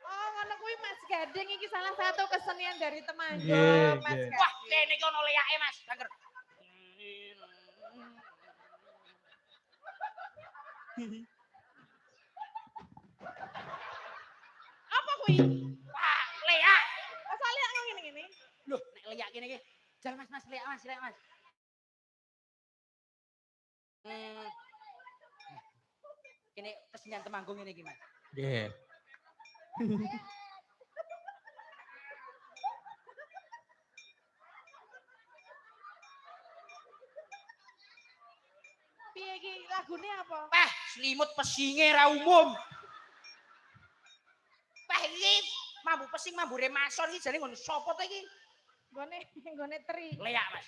Oh, ngono kuwi Mas Gading iki salah satu kesenian dari Nggih, Temanggung, Mas nggih. Wah, Gading. kene iki ono leyake, Mas. Denger. Apa kuwi? Wah, leak. Masa lihat ngene-ngene? Loh, nek leak kene iki. Jangan Mas, Mas, leak Mas, leak Mas. Kene kesenian Temanggung ini iki, Mas. Nggih. Piye iki lagune apa? Peh, selimut pesinge ra umum. Peh iki mambu pesing, mambu remason iki jane ngono sapa to iki? Nggone teri. Leak, Mas.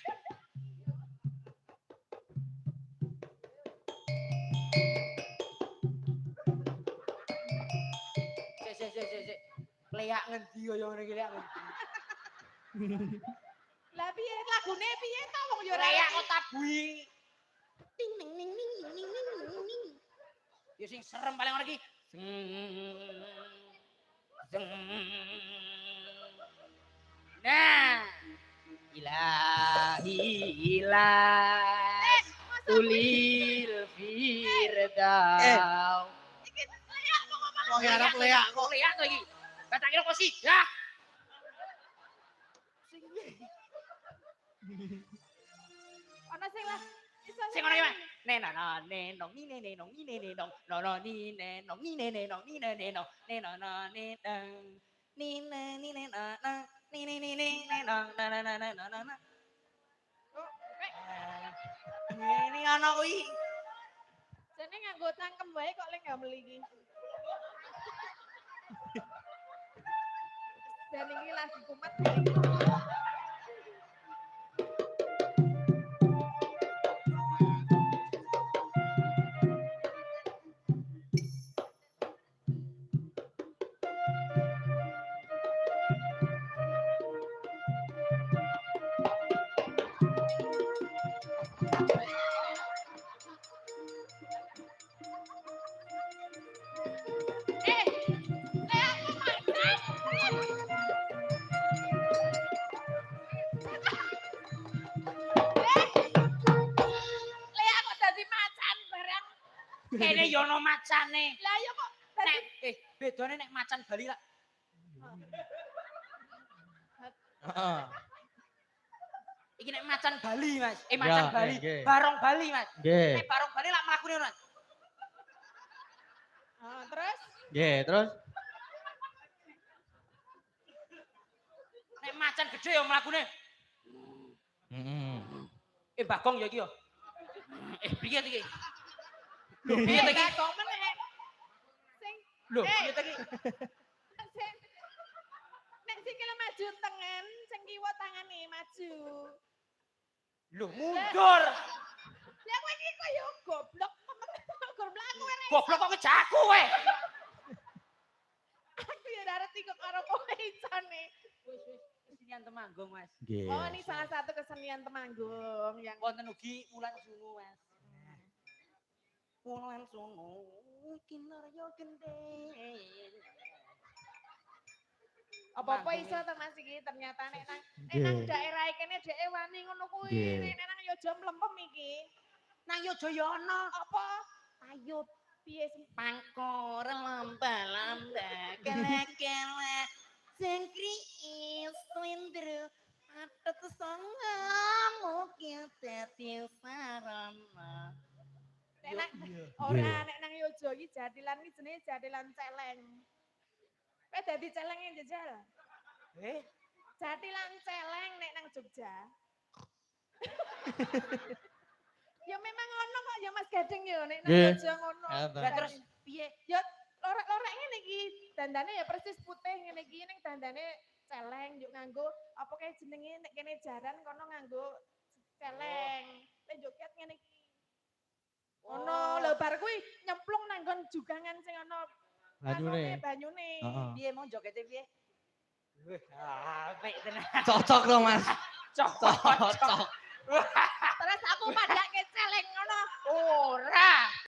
Sik. Leak ngendi yo ngene iki leak ngendi? Lah piye lagune piye to wong yo ora. Leak kok tabui. Ting ning ning ning ning ning ning ning. Ya sing serem paling ngono iki. Nah, ilahi ilah ulil firdaus. Iki leak kok ngomong. Wong arep leak kok. Leak to iki. Kata kira kok sih. Ya. Ana sing lah iso Sing ngono iki, Mas. Nenana nenong ni nenong ni nenong nono ni nenong ni nenong ni nenong nenona nenong ni ni nenana ni nenong na na na na na na. Oh, Ini ana kuwi. jane nganggo cangkem wae kok lek gak meli iki. Dan ini lagi kumat. Lea kok dadi macan barang. Kene yo ono macane. Lah ya kok dadi Nek bedane nek macan Bali lah. Heeh. Iki nek macan Bali, Mas. Macan Ya, Bali. nggih. Barong Bali, Mas. Nggih. Nek barong Bali lak mlakune ngono, Mas. terus Nggih, terus Nek macan gede yo mlakune. heeh. Bagong ya iki yo. Piye iki? Lho, piye iki? kok meneh. Sing Lho, piye iki? sing nek sikile maju tengen, sing kiwa tangane maju. Lho, mundur. Lah kowe iki koyo goblok gur mlaku ora. Goblok kok kejaku kowe. Aku ya ora ngerti kok karo kowe isone. Wis kesenian Temanggung, Mas. Nggih. Oh, ini salah satu kesenian Temanggung yang Wonten ugi Wulan Sungu, Mas. Wulan Sungu kinarya gendeng. apa-apa iso to Mas iki ternyata nek nang Nggih. daerah kene dheke wani ngono kuwi. Nggih. Nek nang Yojo mlempem iki. Nang Yojoyo ana Apa? ayut Piye sih? pangkor lamba-lamba kele-kele sing kriis slindro atet sanga mukil dadi sarana. Nek nang Nggih. ora nek nang Yojo iki jadilan iki jenenge jadilan celeng. Kowe dadi celeng yang jajal. Jadilan celeng nek nang Jogja. Ya memang ono kok ya Mas Gading ya nek nang Nggih. Yojo ngono. Ngoten. Lah terus piye? Ya lorek-lorek ngene iki dandane ya persis putih ngene iki ning dandane celeng yuk nganggo apa kae jenenge nek kene jaran kono nganggo celeng. Nek joget ngene iki. Ono lho bar kuwi nyemplung nang nggon jugangan sing ono Banyune. banyune. Heeh. Piye mau jogete piye? Wih, apik tenan. Cocok dong, Mas. Cocok. Cocok. Terus aku padake celeng ngono. Ora.